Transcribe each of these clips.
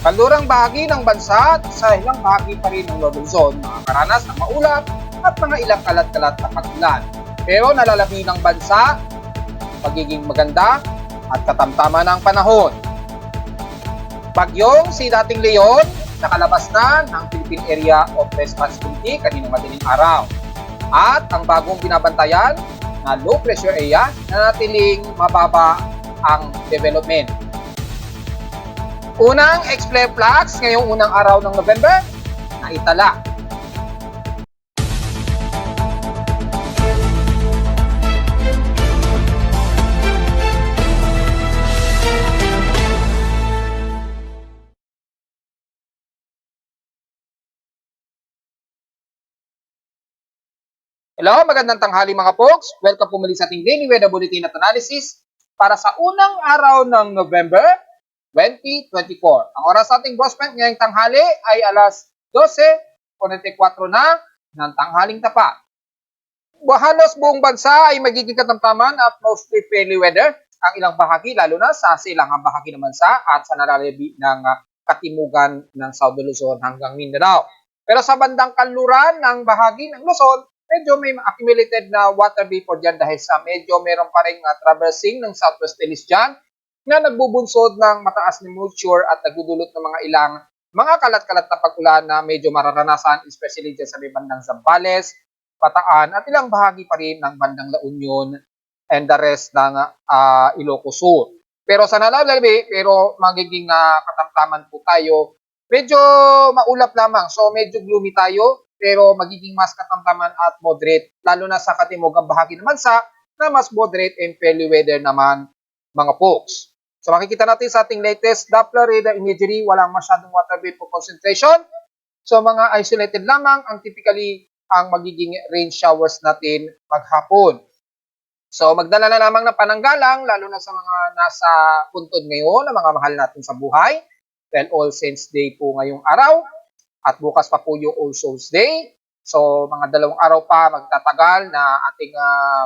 Kanlurang bahagi ng bansa at sa ilang bahagi pa rin ng Northern Zone, makakaranas ng maulap at mga ilang kalat-kalat na pag-ulan. Pero nalalabi ng bansa, pagiging maganda at katamtaman ng panahon. Bagyong si dating Leon, nakalabas na ng Philippine Area of Responsibility kaninang madaling araw. At ang bagong binabantayan na low pressure area na natiling mababa ang development. Unang explain flags ngayong unang araw ng November na itala. Hello, magandang tanghali mga folks. Welcome po muli sa ating Daily Weather Bulletin at Analysis para sa unang araw ng November 2024. Ang oras sa ating prospect ngayong tanghali ay alas 12:44 na ng tanghaling tapat. Halos buong bansa ay magiging katamtaman at mostly fairly weather. Ang ilang bahagi, lalo na sa silangang bahagi ng bansa at sa nalalabi ng katimugan ng South Luzon hanggang Mindanao. Pero sa bandang kanluran ng bahagi ng Luzon, medyo may accumulated na water vapor dyan dahil sa medyo meron pa rin traversing ng Southwest Elis dyan na nagbubunsod ng mataas na moisture at nagdudulot ng mga ilang mga kalat-kalat na pag-ulan na medyo mararanasan, especially dyan sa may bandang Zambales, Bataan at ilang bahagi pa rin ng bandang La Union and the rest ng Ilocos Sur. Pero sa nalalabi, pero magiging katamtaman po tayo, medyo maulap lamang. So medyo gloomy tayo, pero magiging mas katamtaman at moderate, lalo na sa katimugang bahagi ng bansa na mas moderate and fairly weather naman mga folks. So makikita natin sa ating latest Doppler radar imagery, walang masyadong water vapor concentration. So mga isolated lamang ang typically ang magiging rain showers natin maghapon. So magdala na lamang ng pananggalang, lalo na sa mga nasa puntod ngayon, na mga mahal natin sa buhay. Dahil All Saints Day po ngayong araw at bukas pa po yung All Souls Day. So mga 2 araw pa magtatagal na ating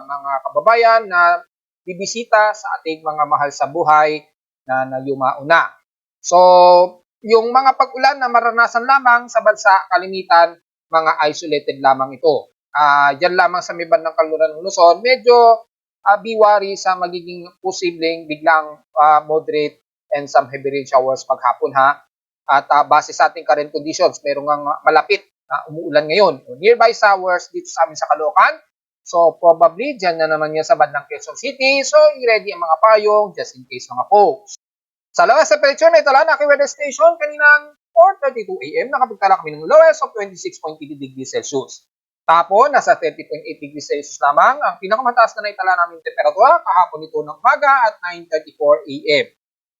mga kababayan na bibisita sa ating mga mahal sa buhay na nayumao na. So yung mga pag-ulan na maranasan lamang sa bansa, kalimitan mga isolated lamang ito. Diyan lamang sa may bandang kanluran ng Luzon, medyo biwari sa magiging posibleng biglang moderate and some heavy rain showers paghapon ha. At base sa ating current conditions, merong malapit na umuulan ngayon. Nearby showers dito sa amin sa Caloocan. So probably dyan na naman yan sa bandang Quezon City. So i-ready ang mga payong just in case mga folks. Sa lowest temperature na itala na aking weather station kaninang 4:32 AM, nakapagtala kami ng lowest of 26.8 degrees Celsius. Tapon, nasa 30.8 degrees Celsius lamang ang pinakamataas na naitala namin temperatura kahapon ito ng umaga at 9:34 AM.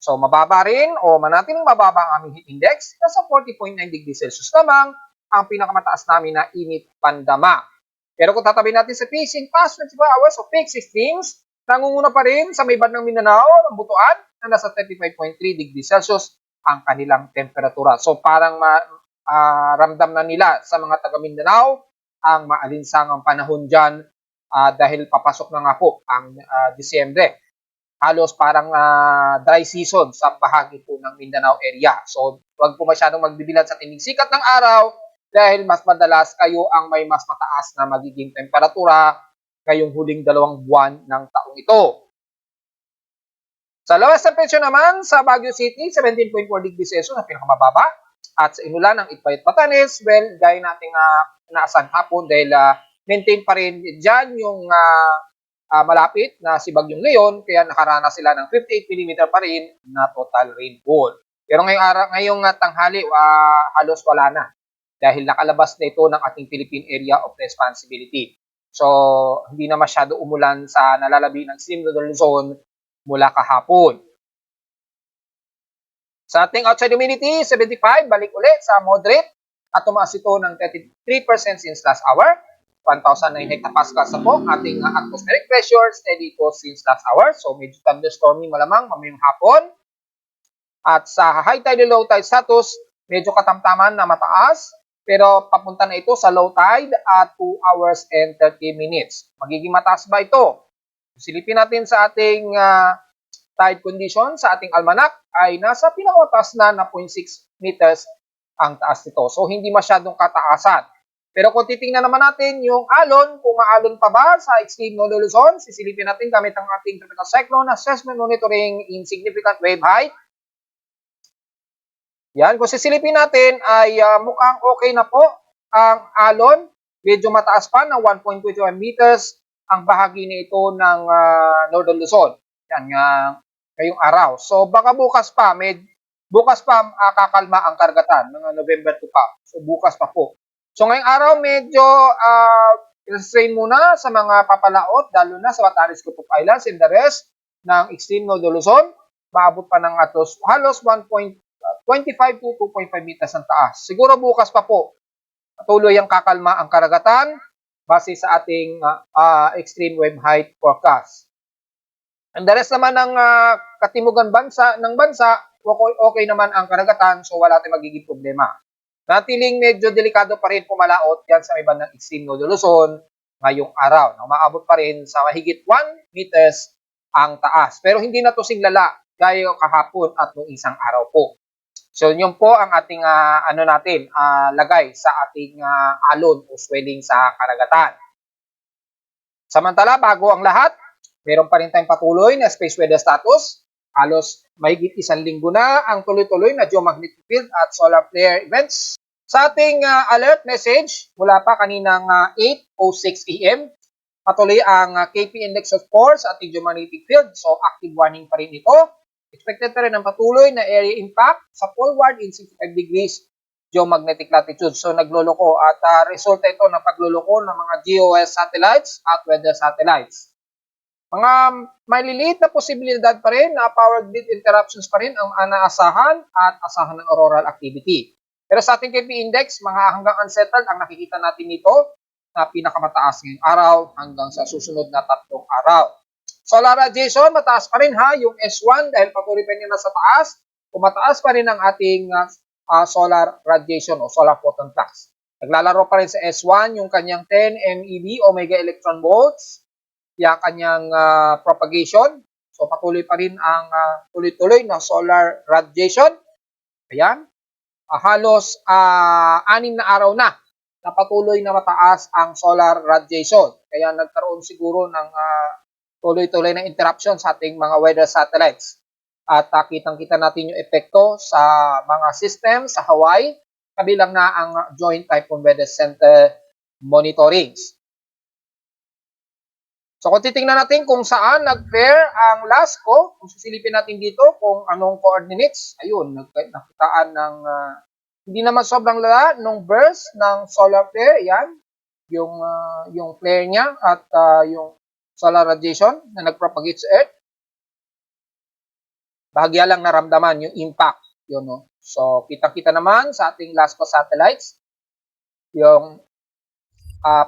So mababa rin o manatiling mababa ang aming heat index, nasa 40.9 degrees Celsius lamang ang pinakamataas namin na init pandama. Pero kung tatabi natin sa pacing past 24 hours of peak extremes, nangunguna pa rin sa may bandang Mindanao ng Butuan na nasa 35.3 degrees Celsius ang kanilang temperatura. So parang ramdam na nila sa mga taga Mindanao ang maalinsangang panahon dyan dahil papasok na nga po ang Disyembre. Halos parang dry season sa bahagi po ng Mindanao area. So huwag po masyadong magbibilad sa tinding sikat ng araw dahil mas madalas kayo ang may mas mataas na magiging temperatura ngayong huling 2 buwan ng taong ito. Sa lowest temperature naman sa Baguio City, 17.4 degrees Celsius na pinakamababa. At sa Inulan ng Itbayat Batanes, well, gaya nating inaasahan hapon dahil maintain pa rin dyan yung malapit na si Bagyong Leon, kaya nakaranas sila ng 58 mm pa rin na total rainfall. Pero ngayong tanghali, halos wala na dahil nakalabas na ito ng ating Philippine Area of Responsibility. So, hindi na masyado umulan sa nalalabi ng Central Luzon mula kahapon. Sa ating outside humidity, 75, balik ulit sa moderate at tumaas ito ng 33% since last hour. 1,009 hectopascals na po ating atmospheric pressure, steady ito since last hour. So medyo thunderstormy malamang mamayang hapon. At sa high tide and low tide status, medyo katamtaman na mataas. Pero papunta na ito sa low tide at 2 hours and 30 minutes. Magiging mataas ba ito? Silipin natin sa ating tide condition sa ating almanac ay nasa pinakatas na 0.6 meters ang taas nito. So, hindi masyadong kataasan. Pero kung titingnan naman natin yung alon, kung maalon pa ba sa extreme Nodo Luzon, sisilipin natin gamit ang ating tropical cyclone assessment monitoring insignificant wave height. Yan, kung sisilipin natin ay mukhang okay na po ang alon. Medyo mataas pa ng 1.21 meters ang bahagi nito ng Northern Luzon. Yan nga ngayong araw. So baka bukas pa kakalma ang karagatan ng November 2 pa. So bukas pa po. So ngayong araw medyo restrain muna sa mga papalaot, lalo na sa Batanes Group of Islands and the rest ng extreme Northern Luzon. Maabot pa ng halos 1.25 to 2.5 meters ang taas. Siguro bukas pa po patuloy ang kakalma ang karagatan base sa ating extreme wave height forecast. And the rest naman ng katimugan ng bansa, okay naman ang karagatan, so wala tayong magiging problema. Natiling medyo delikado pa rin pumalaot yan sa may bandang extreme Northern Luzon ngayong araw. Maabot pa rin sa mahigit 1 meters ang taas. Pero hindi na to siglala gaya kahapon at noong isang araw po. So yun po ang ating lagay sa ating alon o swelling sa karagatan. Samantala, bago ang lahat, meron pa rin tayong patuloy na space weather status. Halos mahigit 1 linggo na ang tuloy-tuloy na geomagnetic field at solar flare events. Sa ating alert message, mula pa kaninang 8:06 AM, patuloy ang KP index of 4 sa ating geomagnetic field. So active warning pa rin ito. Expected pa rin ang patuloy na area impact sa forward in 65 degrees geomagnetic latitude. So nagloloko at resulta ito ng pagloloko ng mga GOS satellites at weather satellites. Mga maliliit na posibilidad pa rin na power grid interruptions pa rin ang naasahan at asahan ng auroral activity. Pero sa ating KP index, mga hanggang unsettled ang nakikita natin nito na pinakamataas ngayong araw hanggang sa susunod na 3 araw. Solar radiation, mataas pa rin yung S1 dahil patuloy pa rin nasa taas. Mataas pa rin ang ating solar radiation o solar photon flux. Naglalaro pa rin sa S1 yung kanyang 10 MeV omega electron volts, yung kanyang propagation. So patuloy pa rin ang tuloy-tuloy na solar radiation. Ayan. Halos 6 na araw na patuloy na mataas ang solar radiation. Kaya nagkaroon siguro ng tuloy-tuloy na interruption sa ating mga weather satellites. At kitang-kita natin yung epekto sa mga system sa Hawaii, kabilang na ang Joint Typhoon Weather Center monitorings. So kung titingnan natin kung saan nag-pair ang LASCO, kung sisilipin natin dito kung anong coordinates, ayun, nakitaan ng hindi naman sobrang lala nung burst ng solar flare, yan, yung flare niya at yung solar radiation na nagpropagate sa Earth. Bahagya lang naramdaman yung impact. Yun, no? So, kita-kita naman sa ating LASCO satellites, yung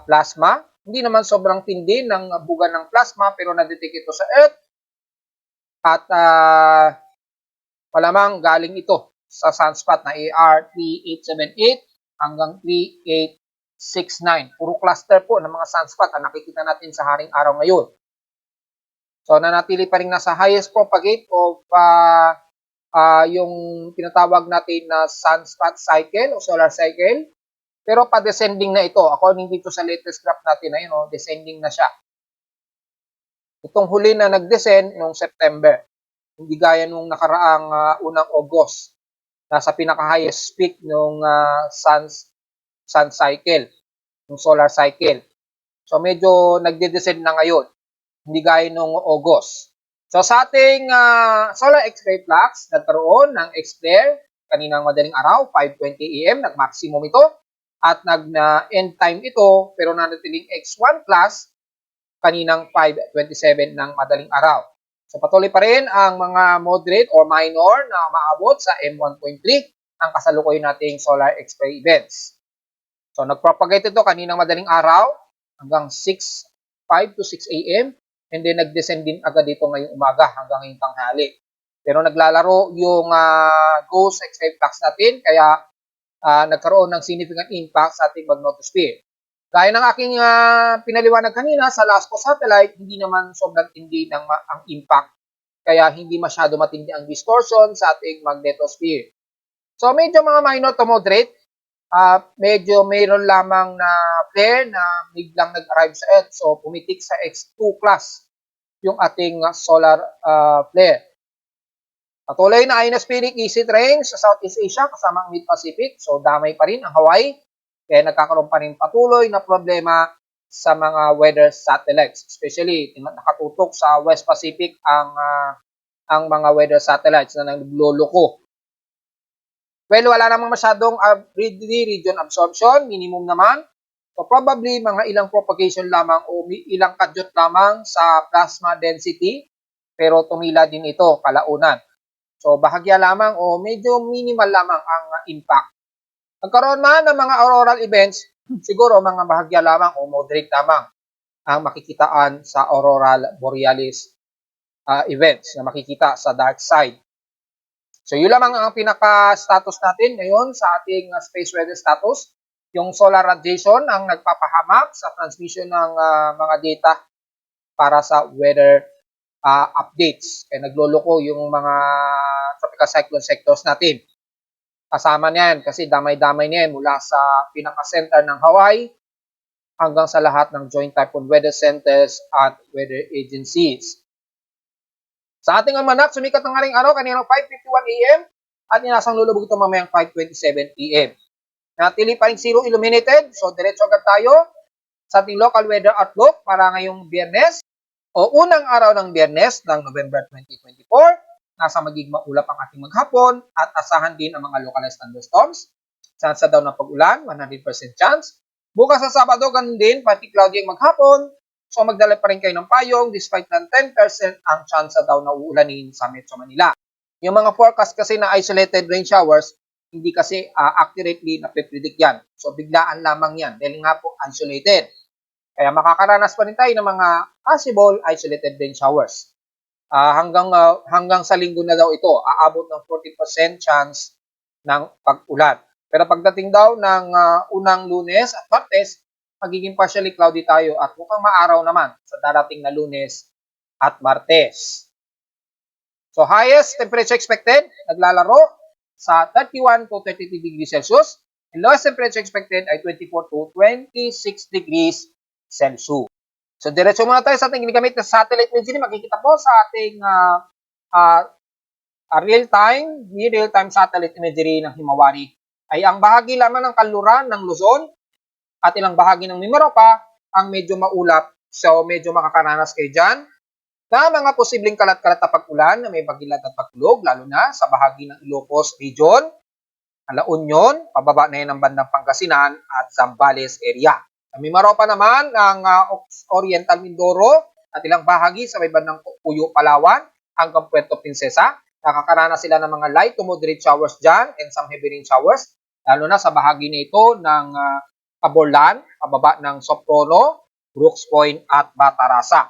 plasma. Hindi naman sobrang tindi ng buga ng plasma, pero na-detect ito sa Earth. At malamang galing ito sa sunspot na AR3878 hanggang 3869. Puro cluster po ng mga sunspot ang nakikita natin sa haring araw ngayon. So, nanatili pa rin nasa highest propagate of yung tinatawag natin na sunspot cycle o solar cycle. Pero pa-descending na ito. According dito sa latest graph natin, ayun, descending na siya. Itong huli na nag-descend noong September. Hindi gaya nung nakaraang unang August. Nasa pinaka-highest peak nung sun cycle, nung solar cycle. So medyo nagde-descend na ngayon. Hindi gaya nung August. So sa ating solar X-ray flux, nagkaroon ng X-flare kaninang madaling araw, 5:20 AM, nag-maximum ito. At nag-end time ito, pero nanatiling X1 plus kaninang 5:27 ng madaling araw. So patuloy pa rin ang mga moderate or minor na maabot sa M1.3 ang kasalukuyan nating solar X-ray events. So nagpropagate ito kaninang madaling araw hanggang 5 to 6 AM and then nag-descend din agad dito ngayong umaga hanggang ngayong tanghali. Pero naglalaro yung ghost X-ray flux natin kaya nagkaroon ng significant impact sa ating magnetosphere. Gaya ng aking pinaliwanag kanina sa LASCO satellite, hindi naman sobrang tindi ng ang impact kaya hindi masyado matindi ang distortion sa ating magnetosphere. So medyo mga minor to moderate, medyo mayroon lamang na flare na biglang nag-arrive sa Earth. So pumitik sa X2 class yung ating solar flare. Patuloy na ionospheric easy range sa Southeast Asia kasama ang Mid-Pacific. So damay pa rin ang Hawaii. Kaya nagkakaroon pa rin patuloy na problema sa mga weather satellites. Especially nakatutok sa West Pacific ang mga weather satellites na nagloloko. Well, wala namang masyadong region absorption, minimum naman. So probably mga ilang propagation lamang o ilang kadyot lamang sa plasma density, pero tumila din ito kalaunan. So bahagya lamang o medyo minimal lamang ang impact. Nagkaroon man ng mga auroral events, siguro mga bahagya lamang o moderate lamang ang makikitaan sa auroral borealis events na makikita sa dark side. So yun lamang ang pinaka-status natin ngayon sa ating space weather status. Yung solar radiation ang nagpapahamak sa transmission ng mga data para sa weather updates. Kaya nagloloko yung mga tropical cyclone sectors natin. Kasama niyan kasi damay-damay niyan mula sa pinaka-center ng Hawaii hanggang sa lahat ng Joint Typhoon Weather Centers at weather agencies. Sa ating almanak, sumikat ng aring araw kaninang 5:51 AM at inasang lulubog ito mamayang 5:27 PM. Natili pa rin zero illuminated, so diretso agad tayo sa ating local weather outlook para ngayong Biyernes o unang araw ng Biyernes ng November 2024. Nasa magiging maulap ang ating maghapon at asahan din ang mga localized thunderstorms. Chance daw ng pag-ulan, 100% chance. Bukas sa Sabado, ganun din, pati cloudy ang maghapon. So magdala pa rin kayo ng payong despite ng 10% ang chance daw na uulanin sa Metro Manila. Yung mga forecast kasi na isolated rain showers, hindi kasi accurately napipredict yan. So biglaan lamang yan dahil nga po isolated. Kaya makakaranas pa rin tayo ng mga possible isolated rain showers. Hanggang sa linggo na daw ito, aabot ng 40% chance ng pag-ulan. Pero pagdating daw ng unang Lunes at Martes, magiging partially cloudy tayo at mukhang maaraw naman sa darating na Lunes at Martes. So highest temperature expected, naglalaro sa 31 to 33 degrees Celsius. And lowest temperature expected ay 24 to 26 degrees Celsius. So diretso muna tayo sa ating ginagamit na satellite imagery. Makikita po sa ating real-time satellite imagery ng Himawari ay ang bahagi lamang ng kanluran ng Luzon at ilang bahagi ng Mimaropa ang medyo maulap. So medyo makakaranas kayo dyan na mga posibleng kalat-kalat na pag-ulan na may bagilad at pagkulog, lalo na sa bahagi ng Ilocos Region, La Union, pababa na yan ng bandang Pangasinan at Zambales area. Sa Mimaropa naman, ang Oriental Mindoro at ilang bahagi sa may bandang Puyo, Palawan hanggang Puerto Princesa. Nakakaranas sila ng mga light to moderate showers dyan and some heavy rain showers, lalo na sa bahagi nito ng Caborlan, pababa ng Soprono, Brooks Point at Batarasa.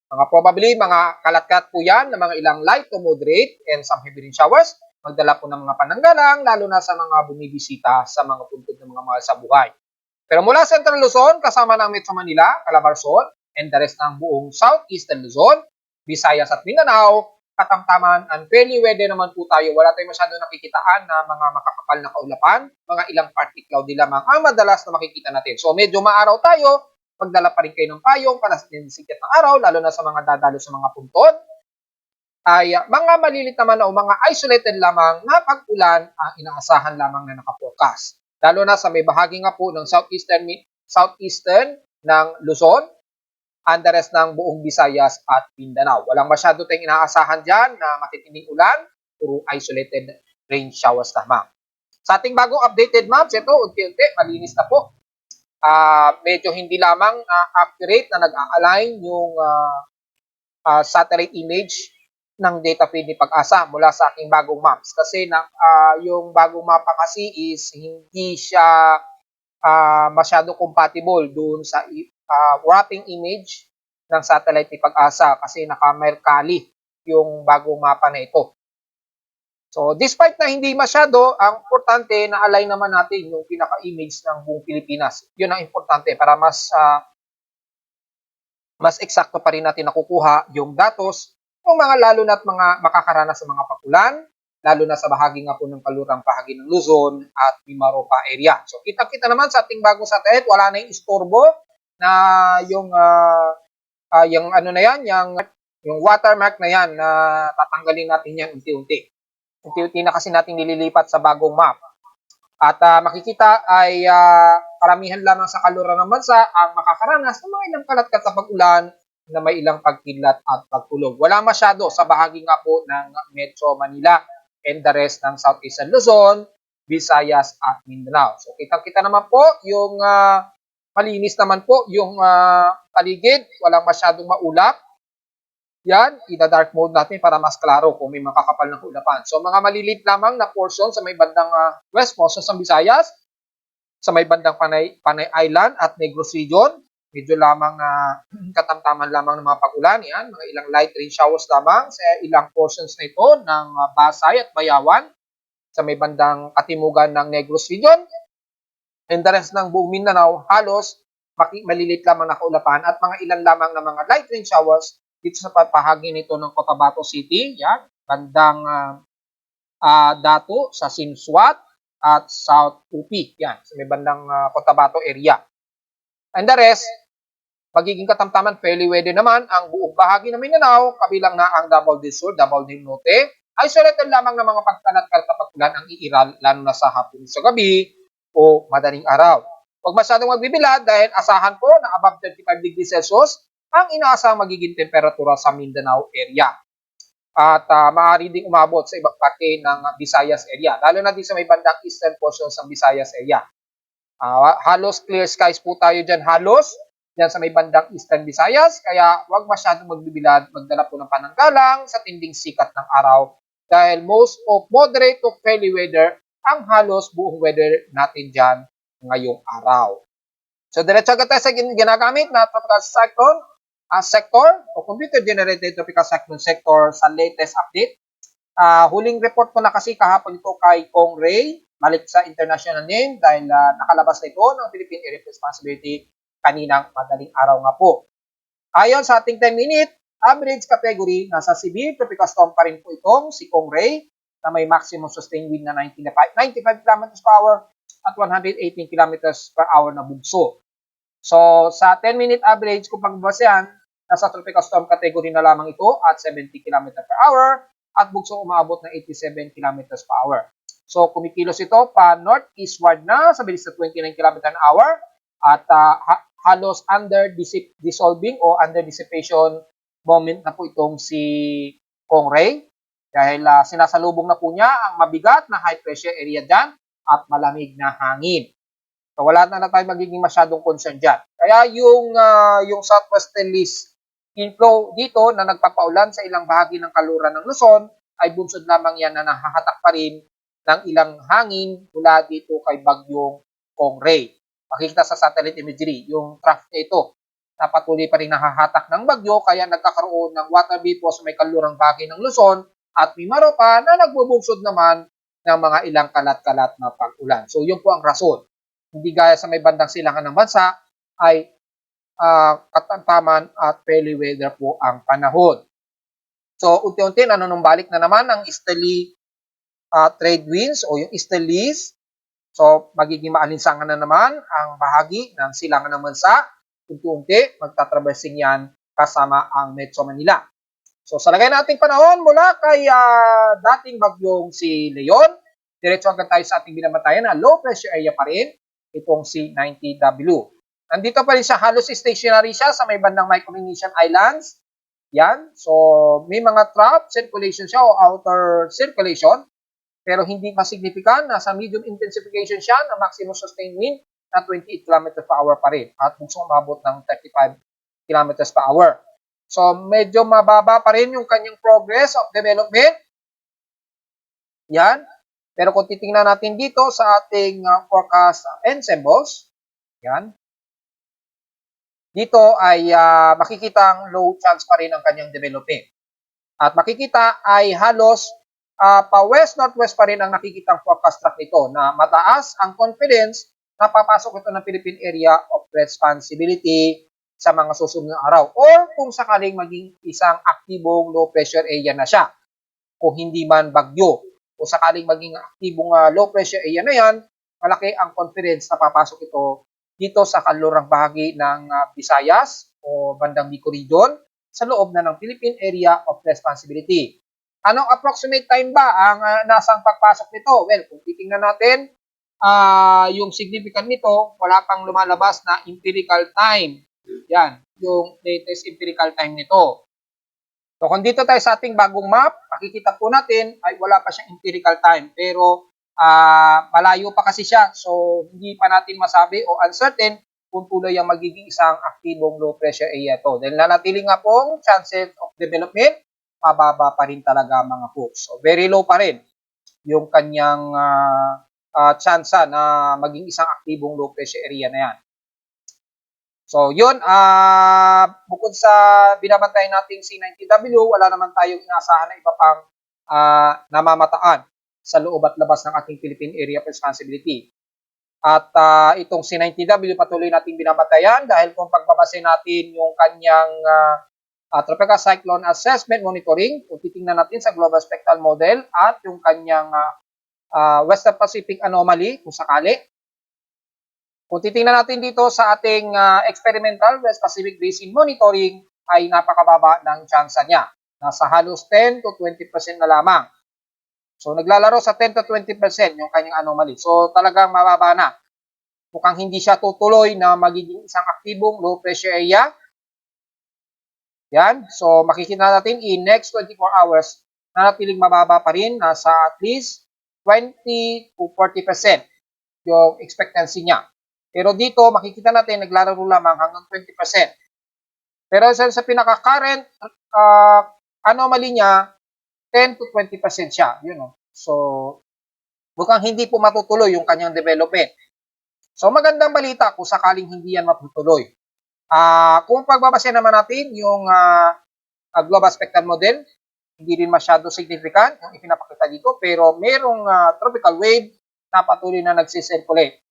Probably mga kalat-kalat po yan na mga ilang light to moderate and some heavy rain showers. Magdala po ng mga pananggalang, lalo na sa mga bumibisita sa mga puntod ng mga mahal sa buhay. Pero mula Central Luzon, kasama ng Metro Manila, Calabarzon, and the rest ng buong Southeastern Luzon, Visayas at Mindanao, katamtaman and fairly weather naman po tayo. Wala tayong masyado nakikitaan na mga makakapal na kaulapan, mga ilang partly cloudy lamang ang madalas na makikita natin. So medyo maaraw tayo, magdala pa rin kayo ng payong para sa sikat ng araw, lalo na sa mga dadalo sa mga puntod. Ay mga malilit naman o mga isolated lamang na pag-ulan ang inaasahan lamang na nakaporecast. Lalo na sa may bahagi nga po ng southeastern ng Luzon and the rest ng buong Visayas at Mindanao. Walang masyado tayong inaasahan dyan na matitinding ulan, puro isolated rain showers lamang. Sa ating bagong updated maps, ito unti-unti, malinis na po. Medyo hindi lamang accurate na nag-a-align yung satellite image ng data feed ni Pag-asa mula sa aking bagong maps. Kasi yung bagong mapa kasi is hindi siya masyado compatible doon sa wrapping image ng satellite ni Pag-asa kasi naka-Mercalli yung bagong mapa na ito. So, despite na hindi masyado, ang importante na align naman natin yung pinaka-image ng buong Pilipinas. Yun ang importante para mas eksakto pa rin natin nakukuha yung datos yung mga lalo na't mga makakaranas sa mga pag-ulan, lalo na sa bahagi nga po ng kalurang bahagi ng Luzon at Mimaropa area. So kita-kita naman sa ating bagong satellite, wala na yung istorbo na yung ano na yan, yung watermark na yan na tatanggalin natin yan unti-unti. Unti-unti na kasi natin nililipat sa bagong map. At makikita ay karamihan lamang sa kaluran ng bansa ang makakaranas ng mga ilang kalat-kalat sa pag-ulan na may ilang pagkidlat at pagkulog. Wala masyado sa bahagi nga po ng Metro Manila and the rest ng Southeastern Luzon, Visayas at Mindanao. So kita-kita naman po yung malinis naman po yung paligid, walang masyadong maulap. Yan, ida-dark mode natin para mas klaro kung may makakapal ng ulapan. So mga malilit lamang na portion sa may bandang west portion ng Visayas, sa may bandang Panay Island at Negros Region, medyo lamang katamtaman lamang ng mga pag-ulan. Yan, mga ilang light rain showers lamang sa ilang portions na ito ng Pasay at Bayawan, sa may bandang katimugan ng Negros Region. And the rest ng buong Mindanao, halos malilit lamang na kaulapan at mga ilan lamang na mga light rain showers dito sa pahagi nito ng Cotabato City, yan, bandang Dato sa Sinswat at South Upi, yan, sa may bandang Cotabato area. And the rest, magiging katamtaman, fairly weather naman ang buong bahagi ng Mindanao, kabilang na ang Davao del Sur, Davao del Norte, isolated lamang ng mga pagkalat-kalat na pag-ulan ang iiral, lalo na sa hapon sa gabi o madaling araw. Huwag masyadong magbibilad dahil asahan po na above 35 degrees Celsius ang inaasang magiging temperatura sa Mindanao area. At maaari ding umabot sa ibang parte ng Visayas area, lalo na din sa may bandang eastern portion ng Visayas area. Halos clear skies po tayo dyan, halos dyan sa may bandang eastern Visayas, kaya huwag masyadong magbibilad, magdala po ng pananggalang sa tinding sikat ng araw dahil most of moderate to fairly weather ang halos buong weather natin dyan ngayong araw. So diretso agad tayo sa ginagamit na tropical cyclone sector o computer-generated tropical cyclone sector sa latest update. Huling report ko na kasi kahapon ito kay Kong Ray, balik sa international name dahil nakalabas na ito ng Philippine Area of Responsibility kaninang madaling araw nga po. Ayon sa ating 10-minute average category, nasa severe tropical storm pa rin po itong si Kong Ray na may maximum sustained wind na 95 km per hour at 118 km per hour na bugso. So sa 10-minute average, kung pagbabasehan, nasa tropical storm category na lamang ito at 70 km per hour at bugsong umabot ng 87 km per hour. So kumikilos ito pa northeastward na sa bilis na 29 km per hour at halos under dissolving o under dissipation moment na po itong si Kong Ray dahil sinasalubong na po niya ang mabigat na high pressure area dyan at malamig na hangin. So wala na tayo magiging masyadong concern dyan. Kaya yung southwesterly inflow dito na nagpapaulan sa ilang bahagi ng kaluran ng Luzon ay bunsod lamang yan na nahahatak pa rin ng ilang hangin mula dito kay bagyong Kong Ray. Makikita sa satellite imagery, yung trough na ito na patuloy pa rin nahahatak ng bagyo kaya nagkakaroon ng water vapor sa may kalurang bahagi ng Luzon at Mimaropa na nagbubunsod naman ng mga ilang kalat-kalat na pag-ulan. So yun po ang rason. Hindi gaya sa may bandang silangan ng bansa ay katamtaman at fairly weather po ang panahon. So, unti-unti nanunumbalik na naman ang easterly trade winds o yung easterlies. So, magiging maalinsangan na naman ang bahagi ng silangan ng bansa. Unti-unti, magtatraversing yan kasama ang Metro Manila. So, sa lagay nating panahon mula kay dating bagyong si Leon, diretso agad tayo sa ating binabatayan na low pressure area pa rin, itong si 90W. Nandito pa rin siya, halos stationary siya sa may bandang Micronesian Islands. Yan. So, may mga trough circulation siya o outer circulation. Pero hindi pa significant. Nasa medium intensification siya na maximum sustained wind na 28 km per hour pa rin. At bunsong umabot ng 35 km per hour. So, medyo mababa pa rin yung kanyang progress of development. Yan. Pero kung titingnan natin dito sa ating forecast and symbols, yan. Dito ay makikita ang low chance pa rin ang kanyang development. At makikita ay halos pa-west-northwest pa rin ang nakikitang forecast track nito na mataas ang confidence na papasok ito ng Philippine Area of Responsibility sa mga susunod na araw or kung sakaling maging isang aktibong low pressure area na siya. Kung hindi man bagyo o sakaling maging aktibong low pressure area na yan, malaki ang confidence na papasok ito dito sa kanlurang bahagi ng Visayas o bandang Bicol region sa loob na ng Philippine Area of Responsibility. Anong approximate time ba ang nasang pagpasok nito? Well, kung titingnan natin, yung significant nito, wala pang lumalabas na empirical time. Yan, yung latest empirical time nito. So kung dito tayo sa ating bagong map, makikita po natin ay wala pa siyang empirical time. Pero malayo pa kasi siya. So hindi pa natin masabi o uncertain kung tuloy ang magiging isang aktibong low pressure area ito. Dahil nanatili nga pong chances of development, mababa pa rin talaga mga folks. So very low pa rin yung kanyang tsansa na maging isang aktibong low pressure area na yan. So, yun, bukod sa binabantayan nating C90W, wala naman tayong inaasahan na iba pang namamataan sa loob at labas ng ating Philippine Area of Responsibility. At itong C90W patuloy nating binabantayan dahil kung pagbabase natin yung kanyang Tropical Cyclone Assessment Monitoring, kung titingnan natin sa Global Spectral Model at yung kanyang Western Pacific Anomaly, kung sakali, kung titingnan natin dito sa ating experimental West Pacific Basin Monitoring ay napakababa ng tsansa niya. Nasa halos 10 to 20% na lamang. So naglalaro sa 10 to 20% yung kanyang anomaly. So talagang mababa na. Mukhang hindi siya tutuloy na magiging isang aktibong low pressure area. Yan. So makikita natin in next 24 hours na natiling mababa pa rin. Nasa at least 20 to 40% yung expectancy niya. Pero dito, makikita natin, naglalaro lamang hanggang 20%. Pero sa pinaka-current anomaly niya, 10 to 20% siya. You know? So, mukhang hindi po matutuloy yung kanyang development. So, magandang balita kung sakaling hindi yan matutuloy. Kung pagbabase naman natin yung Global Spectral Model, hindi rin masyado significant yung ipinapakita dito, pero merong tropical wave na patuloy na nagsisirculate.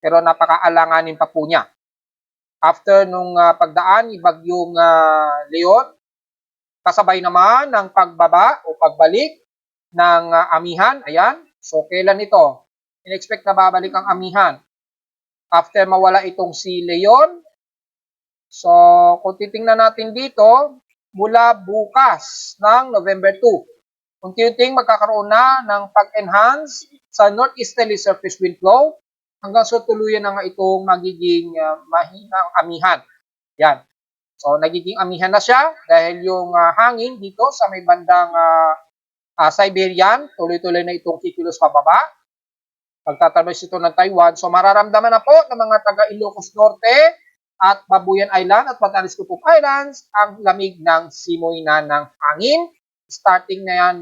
Pero napakaalanganin pa po niya. After nung pagdaan ni Bagyong Leon, kasabay naman ng pagbaba o pagbalik ng amihan. Ayan. So, kailan ito? In-expect na babalik ang amihan. After mawala itong si Leon. So, kung titingnan natin dito, mula bukas ng November 2, unti-unting magkakaroon na ng pag-enhance sa northeasterly surface wind flow hanggang sa tuluyan na nga itong magiging mahinang amihan. Yan. So, nagiging amihan na siya dahil yung hangin dito sa may bandang Siberian, tuloy-tuloy na itong kikilos pababa. Pagtatabas ito ng Taiwan. So, mararamdaman na po ng mga taga Ilocos Norte at Babuyan Island at Batanes Group of Islands ang lamig ng simoy na ng hangin. Starting na yan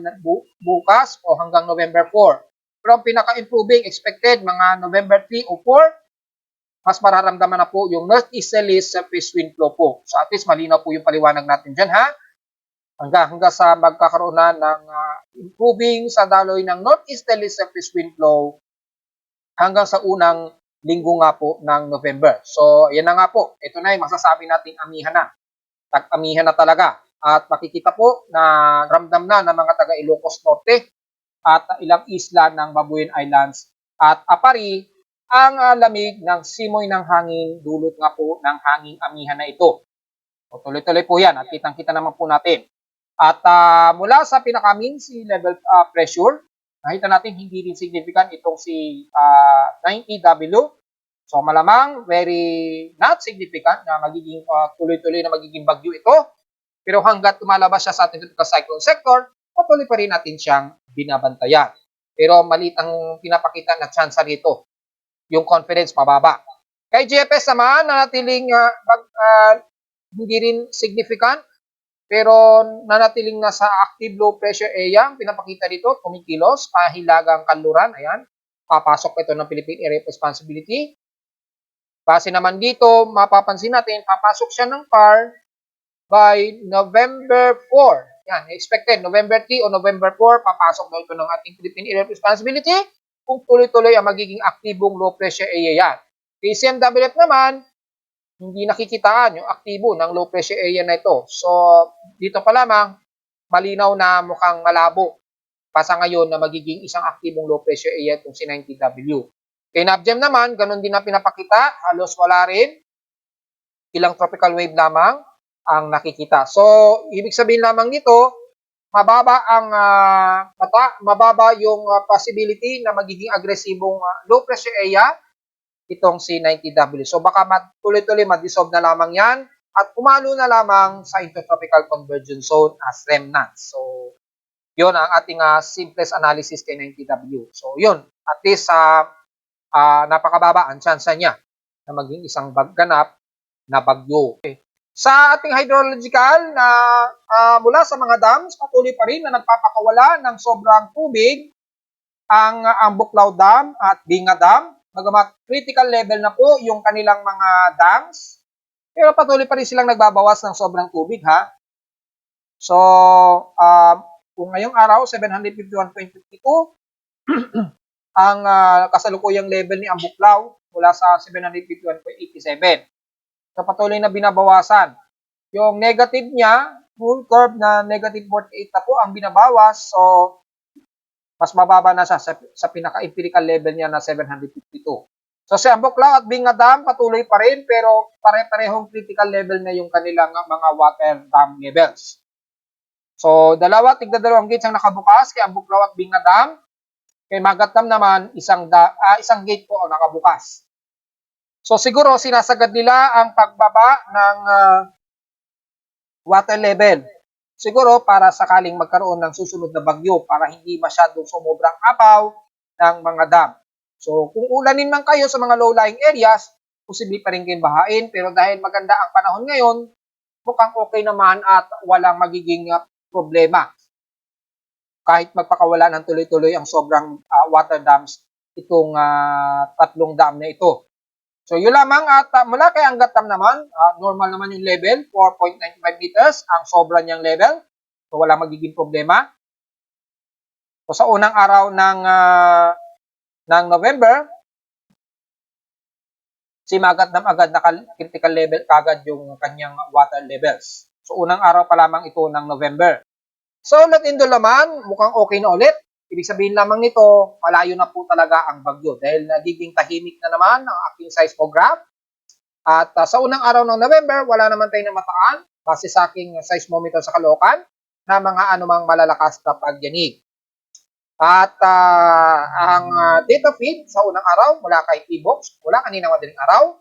bukas o hanggang November 4. Pero ang pinaka-improving expected mga November 3 o 4, mas mararamdaman na po yung northeasterly surface wind flow po. So at least malinaw po yung paliwanag natin dyan ha. Hanggang sa magkakaroon na ng improving sa daloy ng northeasterly surface wind flow hanggang sa unang linggo nga po ng November. So yan na nga po. Ito na yung masasabi nating amihan na. Tag-amihan na talaga. At makikita po na ramdam na ng mga taga Ilocos Norte at ilang isla ng Babuyan Islands at Apari ang lamig ng simoy ng hangin dulot nga po ng hanging amihan na ito. So, tuloy-tuloy po yan at kitang-kita naman po natin. At mula sa pinaka-mean sea level pressure, nakita natin hindi rin significant itong si 90W. So malamang very not significant na magiging tuloy-tuloy na magiging bagyo ito. Pero hanggat tumalabas siya sa ating cyclone sector, patuloy pa rin natin siyang binabantayan. Pero maliit ang pinapakita na chance rito. Yung confidence mababa. Kay GFS naman, nanatiling hindi rin significant, pero nanatiling nasa active low pressure area. Ang pinapakita dito, kumikilos, pahilagang kanluran. Ayan, papasok ito ng Philippine Area of Responsibility. Base naman dito, mapapansin natin, papasok siya ng PAR by November 4. Yan, expected November 3 o November 4, papasok na ito ng ating Philippine Area of Responsibility kung tuloy-tuloy ang magiging aktibong low pressure area yan. KCMWF naman, hindi nakikitaan yung aktibo ng low pressure area na ito. So, dito pa lamang, malinaw na mukhang malabo pa sa ngayon na magiging isang aktibong low pressure area itong si 90W. Kay NAVGEM naman, ganun din na pinapakita, halos wala rin. Ilang tropical wave lamang ang nakikita. So, ibig sabihin lamang nito, mababa yung possibility na magiging agresibong low pressure area itong si 90W. So baka tuloy-tuloy ma-dissolve na lamang yan at pumalo na lamang sa intertropical convergence zone as remnants. So yun ang ating simplest analysis kay 90W. So yun, at least napakababa ang tsansa niya na maging isang ganap na bagyo. Okay. Sa ating hydrological na mula sa mga dams, patuloy pa rin na nagpapakawala ng sobrang tubig ang Buklaw Dam at Binga Dam. Bagamat critical level na po yung kanilang mga dams, pero patuloy pa rin silang nagbabawas ng sobrang tubig ha. So, kung ngayong araw 751.52 ang kasalukuyang level ni Buklaw mula sa 751.87. So, patuloy na binabawasan. Yung negative niya, full curve na negative 48 na po ang binabawas. So, mas mababa na siya sa pinaka-empirical level niya na 752. So si Buklaw at Binga Dam patuloy pa rin pero pare-parehong critical level na yung kanilang mga water dam levels. So tigda-dalawang gates ang nakabukas kay Buklaw at Binga Dam. Kay Magat Dam naman isang gate po ang nakabukas. So siguro sinasagad nila ang pagbaba ng water level. Siguro para sakaling magkaroon ng susunod na bagyo para hindi masyadong sumubrang apaw ng mga dam. So kung ulanin man kayo sa mga low-lying areas, posible pa rin kayong bahain. Pero dahil maganda ang panahon ngayon, mukhang okay naman at walang magiging problema. Kahit magpakawala ng tuloy-tuloy ang sobrang water dams itong tatlong dam na ito. So yun lamang at mula kay Angat Dam naman, normal naman yung level, 4.95 meters, ang sobra niyang level. So wala magiging problema. So sa unang araw ng November, si Magat Dam agad naka-critical level kagad yung kanyang water levels. So unang araw pa lamang ito ng November. So Latindo naman, mukhang okay na ulit. Ibig sabihin lamang nito, malayo na po talaga ang bagyo dahil nagiging tahimik na naman ang aking seismograph. At sa unang araw ng November, wala naman tayong namataan base sa aking seismometer sa Caloocan na mga anumang malalakas na pagyanig. At ang data feed sa unang araw mula kay P-Box, mula kanina madaling araw,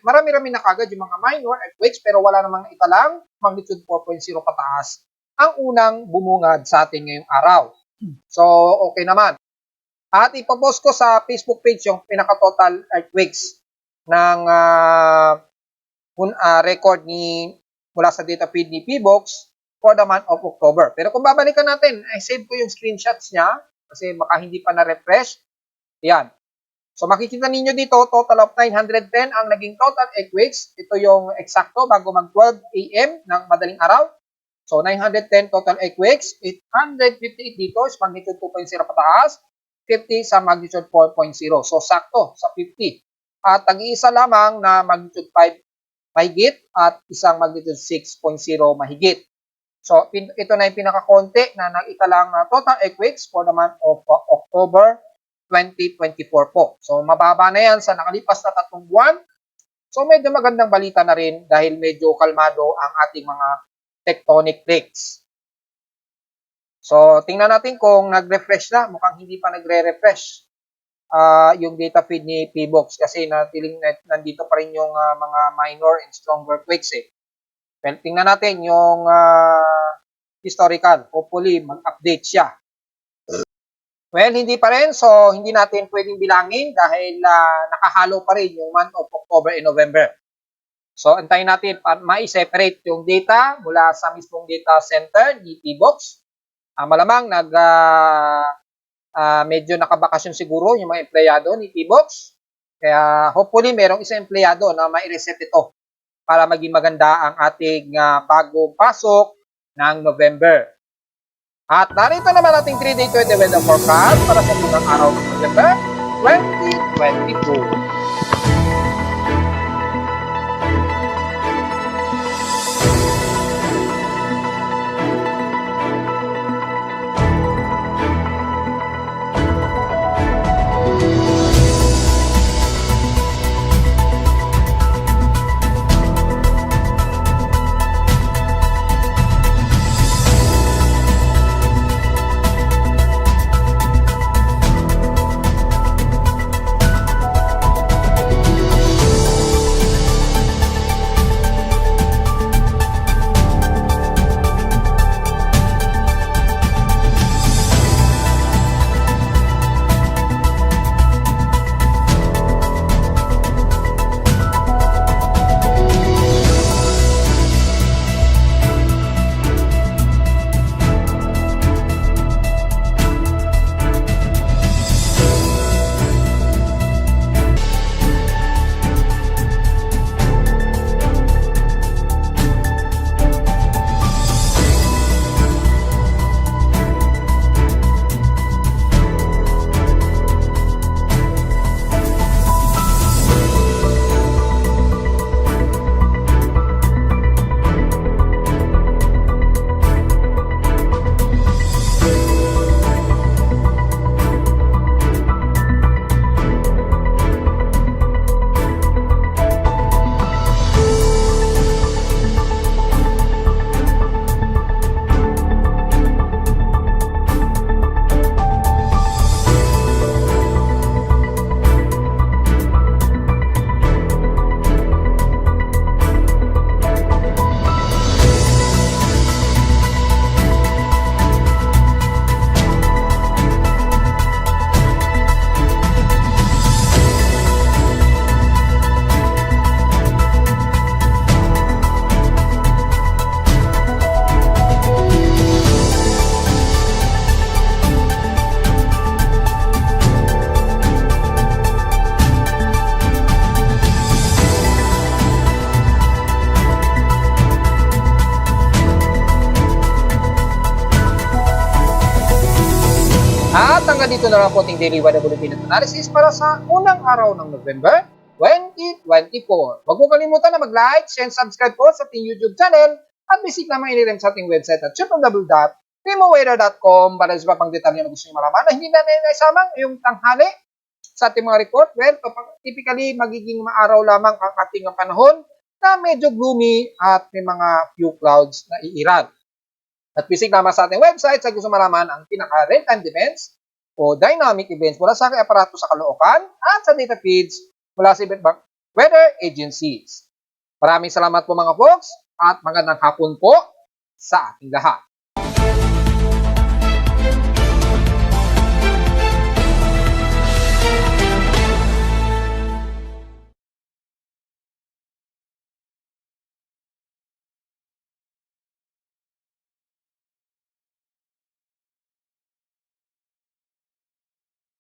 marami na kagad yung mga minor earthquakes pero wala namang italang magnitude 4.0 pataas ang unang bumungad sa atin ngayong araw. So, okay naman. At ipopost ko sa Facebook page yung pinaka-total earthquakes ng record mula sa data feed ni P-Box for the month of October. Pero kung babalikan natin, I save ko yung screenshots niya kasi baka hindi pa na-refresh. Yan. So, makikita ninyo dito, total of 910 ang naging total earthquakes. Ito yung eksakto bago mag-12 a.m. ng madaling araw. So, 910 total earthquakes, 858 dito is magnitude 2.0 pataas, 50 sa magnitude 4.0. So, sakto sa 50. At tag-iisa lamang na magnitude 5 mahigit at isang magnitude 6.0 mahigit. So, ito na yung pinakakonti na nag-italang total earthquakes for the month of October 2024 po. So, mababa na yan sa nakalipas na 3 buwan. So, medyo magandang balita na rin dahil medyo kalmado ang ating mga tectonic plates. So, tingnan natin kung nag-refresh na. Mukhang hindi pa nagre-refresh yung data feed ni P-Box kasi nandito pa rin yung mga minor and stronger quakes eh. Well, tingnan natin yung historical. Hopefully, mag-update siya. Well, hindi pa rin. So, hindi natin pwedeng bilangin dahil nakahalo pa rin yung month of October and November. So, antayin natin para ma-separate yung data mula sa mismong data center ni P-Box. Malamang medyo nakabakasyon siguro yung mga empleyado ni P-Box. Kaya hopefully merong isang empleyado na ma-reset ito para maging maganda ang ating bagong pasok ng November. At narito naman ating 3-day 20 weather forecast para sa unang araw ng November 2022. hanggang dito na lang po ating Daily Weather Bulletin at Analysis para sa unang araw ng November 2024. Huwag po kalimutan na mag-like, share, and subscribe po sa ating YouTube channel at visit naman inirim sa ating website at www.primoweather.com para sa pang detalye na gusto nyo malaman na hindi na naisamang yung tanghali sa ating mga report. Well, typically magiging maaraw lamang ang ating panahon na medyo gloomy at may mga few clouds na iiral. At visit naman sa ating website sa gusto malaman ang pinaka-real-time events o dynamic events mula sa aking aparato sa Caloocan at sa data feeds mula sa iba't ibang weather agencies. Maraming salamat po mga folks at magandang hapon po sa ating lahat.